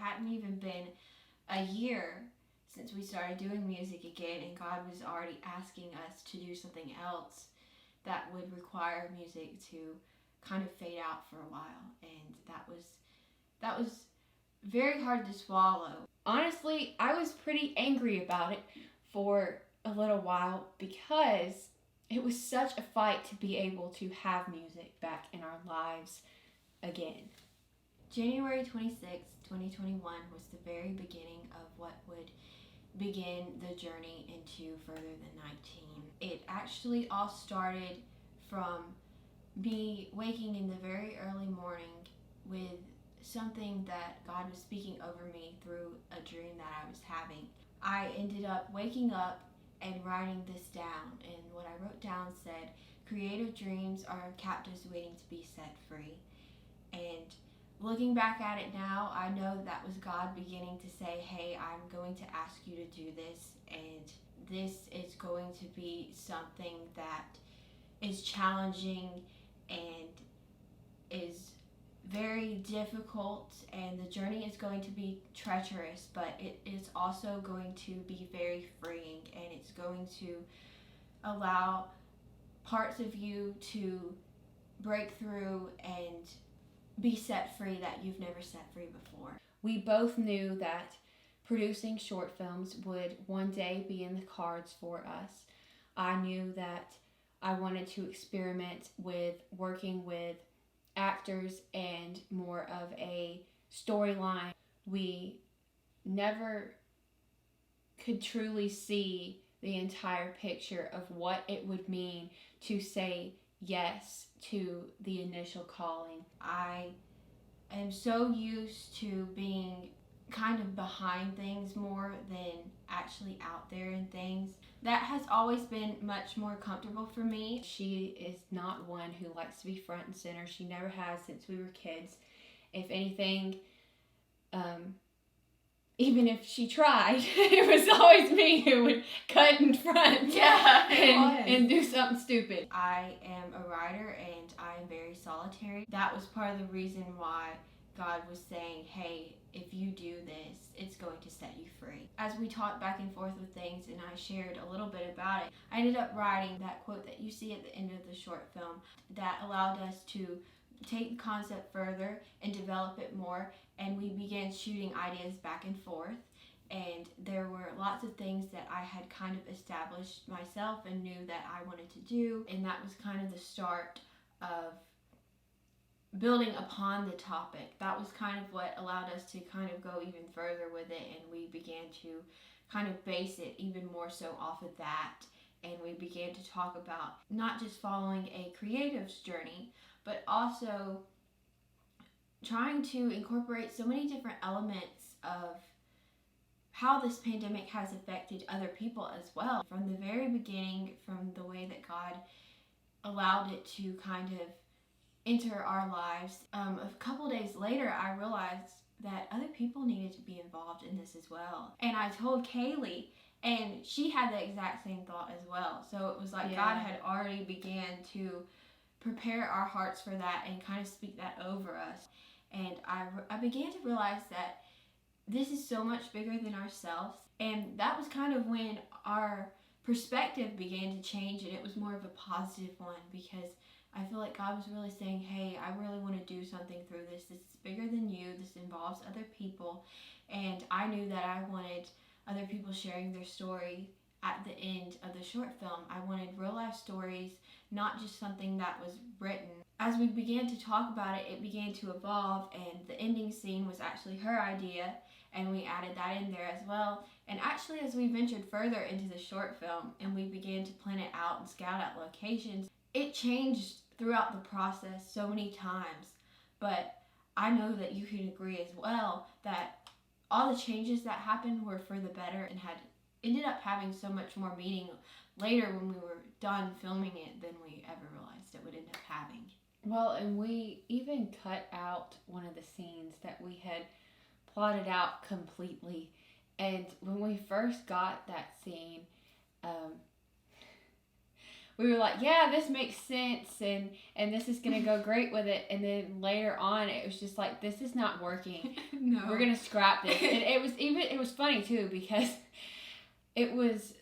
hadn't even been a year since we started doing music again, and God was already asking us to do something else that would require music to kind of fade out for a while. And that was very hard to swallow. Honestly, I was pretty angry about it for a little while because it was such a fight to be able to have music back in our lives again. January 26th, 2021 was the very beginning of what would begin the journey into Further Than 19. It actually all started from me waking in the very early morning with something that God was speaking over me through a dream that I was having. I ended up waking up and writing this down, and what I wrote down said, "Creative dreams are captives waiting to be set free." And looking back at it now, I know that was God beginning to say, hey, I'm going to ask you to do this, and this is going to be something that is challenging and is very difficult, and the journey is going to be treacherous, but it is also going to be very freeing, and it's going to allow parts of you to break through and be set free that you've never set free before. We both knew that producing short films would one day be in the cards for us. I knew that I wanted to experiment with working with actors and more of a storyline. We never could truly see the entire picture of what it would mean to say yes to the initial calling. I am so used to being kind of behind things more than actually out there in things. That has always been much more comfortable for me. She is not one who likes to be front and center. She never has since we were kids. If anything, even if she tried, it was always me who would cut in front and do something stupid. I am a writer and I am very solitary. That was part of the reason why God was saying, hey, if you do this, it's going to set you free. As we talked back and forth with things and I shared a little bit about it, I ended up writing that quote that you see at the end of the short film that allowed us to take the concept further and develop it more, and we began shooting ideas back and forth, and there were lots of things that I had kind of established myself and knew that I wanted to do, and that was kind of the start of building upon the topic. That was kind of what allowed us to kind of go even further with it, and we began to kind of base it even more so off of that, and we began to talk about not just following a creative's journey, but also trying to incorporate so many different elements of how this pandemic has affected other people as well. From the very beginning, from the way that God allowed it to kind of enter our lives. A couple days later, I realized that other people needed to be involved in this as well. And I told Kaylee, and she had the exact same thought as well. So it was like God had already began to prepare our hearts for that and kind of speak that over us. And I began to realize that this is so much bigger than ourselves. And that was kind of when our perspective began to change, and it was more of a positive one, because I feel like God was really saying, hey, I really want to do something through this. This is bigger than you. This involves other people. And I knew that I wanted other people sharing their story at the end of the short film. I wanted real life stories, not just something that was written. As we began to talk about it, it began to evolve, and the ending scene was actually her idea, and we added that in there as well. And actually, as we ventured further into the short film and we began to plan it out and scout out locations, it changed throughout the process so many times. But I know that you can agree as well that all the changes that happened were for the better and had ended up having so much more meaning later when we were done filming it than we ever realized it would end up having. Well, and we even cut out one of the scenes that we had plotted out completely. And when we first got that scene, we were like, yeah, this makes sense, and this is gonna go great with it. And then later on, it was just like, this is not working. No. We're gonna scrap this. And it was funny too, because it was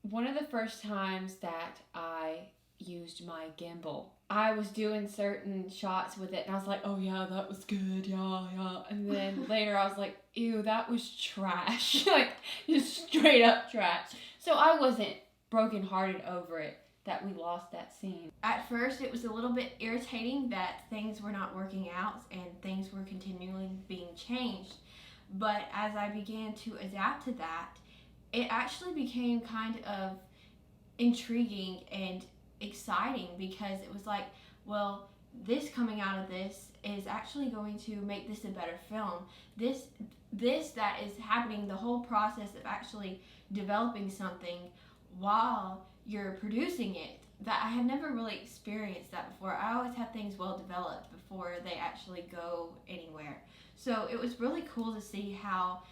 one of the first times that I used my gimbal. I was doing certain shots with it, and I was like, oh yeah, that was good, yeah. And then later I was like, ew, that was trash. Like, just straight up trash. So I wasn't brokenhearted over it that we lost that scene. At first, it was a little bit irritating that things were not working out and things were continually being changed. But as I began to adapt to that, it actually became kind of intriguing and exciting, because it was like, well, this coming out of this is actually going to make this a better film. This that is happening, the whole process of actually developing something while you're producing it, that I had never really experienced that before. I always had things well developed before they actually go anywhere. So it was really cool to see how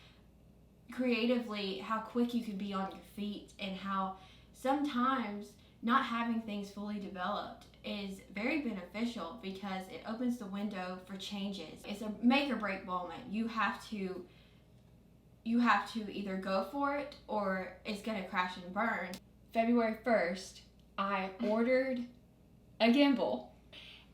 creatively, how quick you could be on your feet, and how sometimes not having things fully developed is very beneficial, because it opens the window for changes. It's a make or break moment. You have to either go for it or it's gonna crash and burn. February 1st, I ordered a gimbal,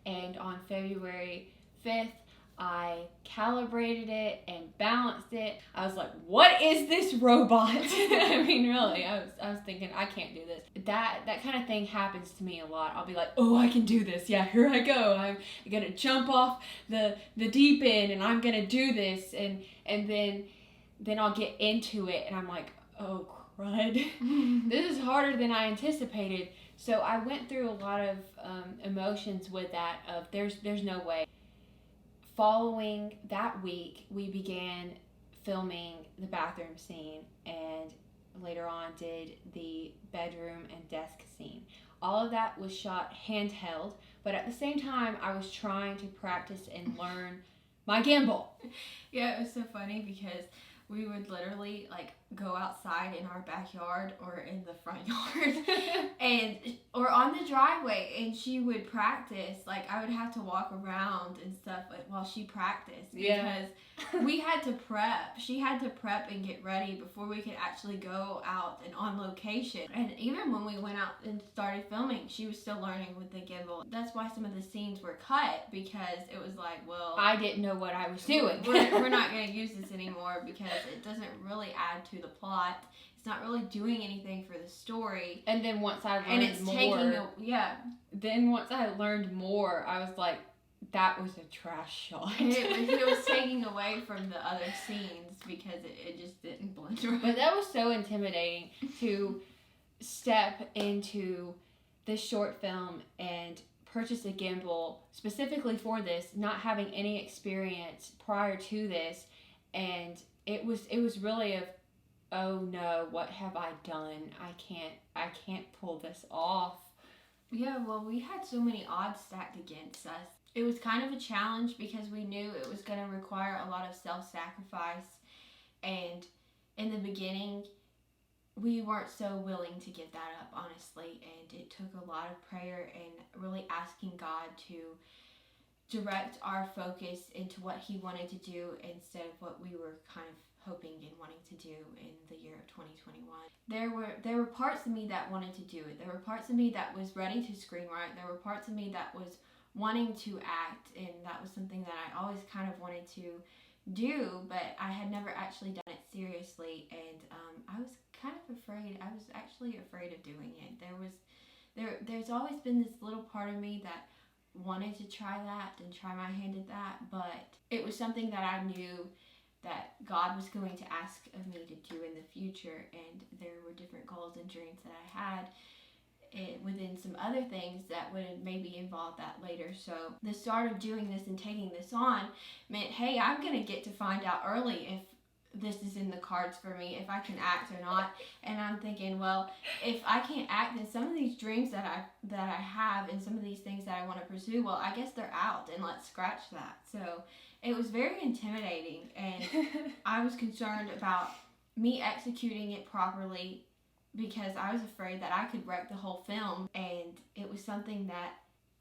and on February 5th, I calibrated it and balanced it. I was like, what is this robot? I mean, really, I was thinking, I can't do this. That kind of thing happens to me a lot. I'll be like, oh, I can do this. Yeah, here I go. I'm gonna jump off the deep end, and I'm gonna do this. And then I'll get into it, and I'm like, oh, crud. This is harder than I anticipated. So I went through a lot of emotions with that, of there's no way. Following that week, we began filming the bathroom scene, and later on did the bedroom and desk scene. All of that was shot handheld, but at the same time, I was trying to practice and learn my gimbal. Yeah, it was so funny, because we would literally like go outside in our backyard or in the front yard or on the driveway, and she would practice. Like, I would have to walk around and stuff while she practiced, because we had to prep. She had to prep and get ready before we could actually go out and on location. And even when we went out and started filming, she was still learning with the gimbal. That's why some of the scenes were cut, because it was like, well, I didn't know what I was doing. We're not going to use this anymore, because it doesn't really add to the plot. It's not really doing anything for the story. And then once I learned and it's more, Then once I learned more, I was like, that was a trash shot. It was taking away from the other scenes, because it just didn't blend right. But that was so intimidating to step into this short film and purchase a gimbal specifically for this, not having any experience prior to this, and it was really oh no, what have I done? I can't pull this off. Yeah, well, we had so many odds stacked against us. It was kind of a challenge, because we knew it was going to require a lot of self-sacrifice, and in the beginning, we weren't so willing to give that up, honestly, and it took a lot of prayer and really asking God to direct our focus into what He wanted to do instead of what we were kind of hoping and wanting to do in the year of 2021. There were parts of me that wanted to do it. There were parts of me that was ready to screenwrite. There were parts of me that was wanting to act, and that was something that I always kind of wanted to do, but I had never actually done it seriously, and I was kind of afraid. I was actually afraid of doing it. There's always been this little part of me that wanted to try that and try my hand at that, but it was something that I knew that God was going to ask of me to do in the future, and there were different goals and dreams that I had within some other things that would maybe involve that later. So the start of doing this and taking this on meant, hey, I'm going to get to find out early if this is in the cards for me, if I can act or not. And I'm thinking, well, if I can't act, then some of these dreams that I have and some of these things that I want to pursue, well, I guess they're out, and let's scratch that. So it was very intimidating, and I was concerned about me executing it properly because I was afraid that I could wreck the whole film, and it was something that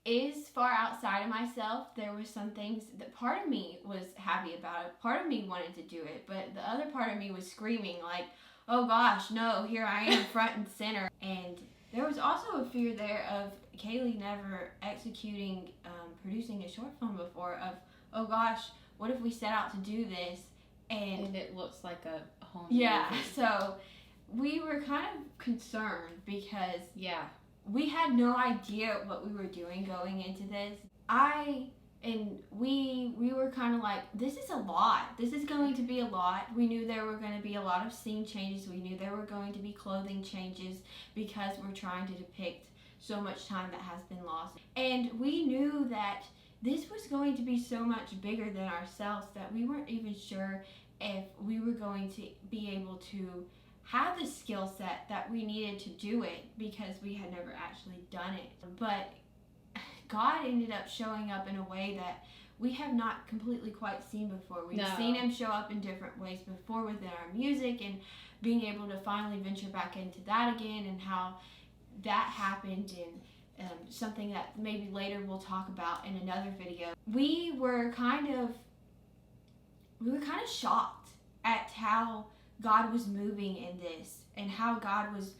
is far outside of myself. There were some things that part of me was happy about it, part of me wanted to do it, but the other part of me was screaming like, oh gosh, no, here I am front and center. And there was also a fear there of Kaylee never executing, producing a short film before, of, oh gosh, what if we set out to do this And it looks like a whole yeah, movie. so we were kind of concerned because Yeah. we had no idea what we were doing going into this. We were kind of like, this is a lot. This is going to be a lot. We knew there were going to be a lot of scene changes. We knew there were going to be clothing changes because we're trying to depict so much time that has been lost. And we knew that this was going to be so much bigger than ourselves that we weren't even sure if we were going to be able to have the skill set that we needed to do it, because we had never actually done it. But God ended up showing up in a way that we have not completely quite seen before. We've seen him show up in different ways before within our music, and being able to finally venture back into that again, and how that happened, and something that maybe later we'll talk about in another video. We were kind of shocked at how God was moving in this, and how God was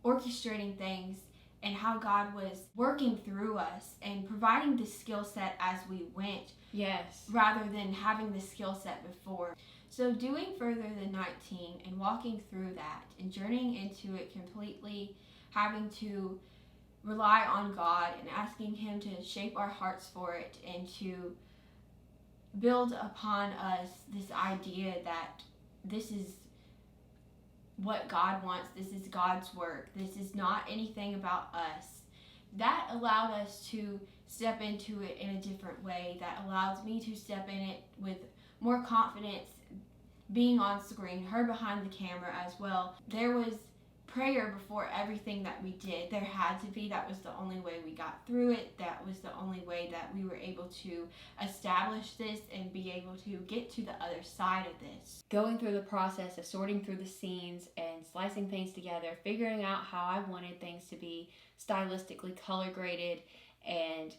orchestrating things, and how God was working through us and providing the skill set as we went. Yes. Rather than having the skill set before. So doing further than 19 and walking through that and journeying into it completely, having to rely on God and asking Him to shape our hearts for it, and to build upon us this idea that this is what God wants, this is God's work, this is not anything about us. That allowed us to step into it in a different way. That allows me to step in it with more confidence, being on screen, her behind the camera as well. There was prayer before everything that we did. There had to be. That was the only way we got through it. That was the only way that we were able to establish this and be able to get to the other side of this. Going through the process of sorting through the scenes and slicing things together, figuring out how I wanted things to be stylistically color graded, and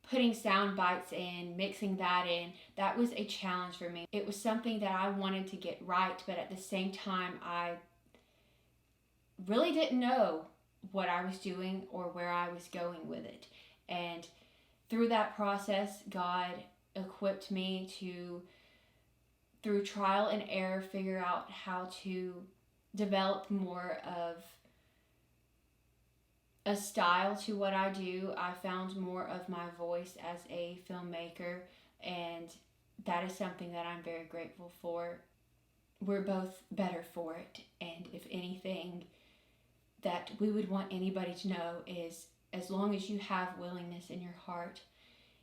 putting sound bites in, mixing that in, that was a challenge for me. It was something that I wanted to get right, but at the same time, I really didn't know what I was doing or where I was going with it. And through that process, God equipped me to, through trial and error, figure out how to develop more of a style to what I do. I found more of my voice as a filmmaker, and that is something that I'm very grateful for. We're both better for it, and if anything that we would want anybody to know is, as long as you have willingness in your heart,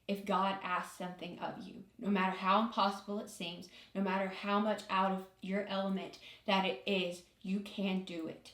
if God asks something of you, no matter how impossible it seems, no matter how much out of your element that it is, you can do it.